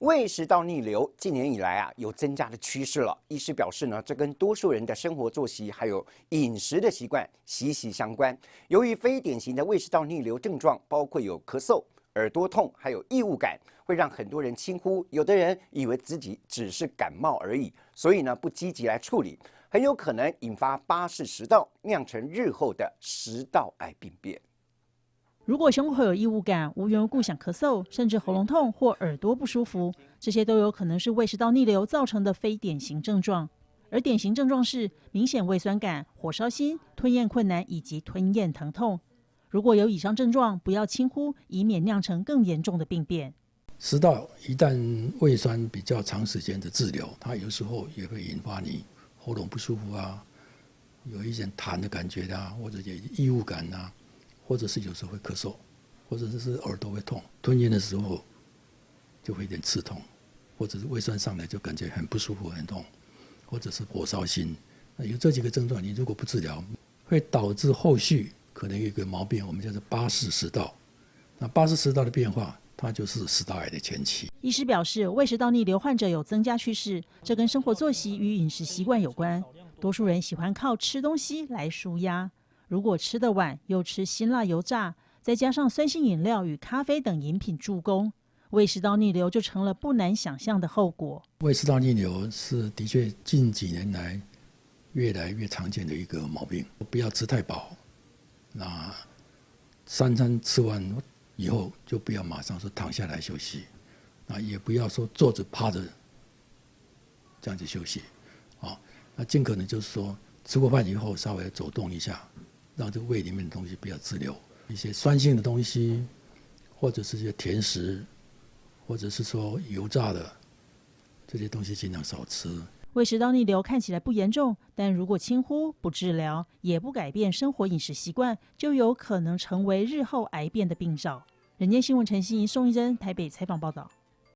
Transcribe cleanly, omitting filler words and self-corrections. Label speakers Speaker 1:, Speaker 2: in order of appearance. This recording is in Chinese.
Speaker 1: 胃食道逆流近年以来有增加的趋势了。医师表示呢，这跟多数人的生活作息还有饮食的习惯息息相关。由于非典型的胃食道逆流症状，包括有咳嗽、耳朵痛，还有异物感，会让很多人轻忽。有的人以为自己只是感冒而已，所以呢不积极来处理，很有可能引发巴氏食道，酿成日后的食道癌病变。
Speaker 2: 如果胸口有异物感、无缘无故想咳嗽，甚至喉咙痛或耳朵不舒服，这些都有可能是胃食道逆流造成的非典型症状。而典型症状是明显胃酸感、火烧心、吞咽困难以及吞咽疼痛。如果有以上症状，不要轻忽，以免酿成更严重的病变。
Speaker 3: 食道一旦胃酸比较长时间的滞留，它有时候也会引发你喉咙不舒服有一点痰的感觉或者有异物感或者是有时候会咳嗽，或者是耳朵会痛，吞咽的时候就会有点刺痛，或者是胃酸上来就感觉很不舒服、很痛，或者是火烧心。有这几个症状，你如果不治疗，会导致后续可能有一个毛病，我们叫做巴氏食道。那巴氏食道的变化，它就是食道癌的前期。
Speaker 2: 医师表示，胃食道逆流患者有增加趋势，这跟生活作息与饮食习惯有关。多数人喜欢靠吃东西来抒压。如果吃得晚，又吃辛辣油炸，再加上酸性饮料与咖啡等饮品助攻，胃食道逆流就成了不难想象的后果。
Speaker 3: 胃食道逆流是的确近几年来越来越常见的一个毛病。不要吃太饱，那三餐吃完以后就不要马上说躺下来休息，那也不要说坐着趴着这样子休息那尽可能就是说吃过饭以后稍微走动一下，让这个胃里面的东西不要滞留，一些酸性的东西，或者是一些甜食，或者是说油炸的这些东西尽量少吃。
Speaker 2: 胃食道逆流看起来不严重，但如果轻忽、不治疗，也不改变生活饮食习惯，就有可能成为日后癌变的病灶。人间新闻陈欣怡、宋一珍台北采访报道。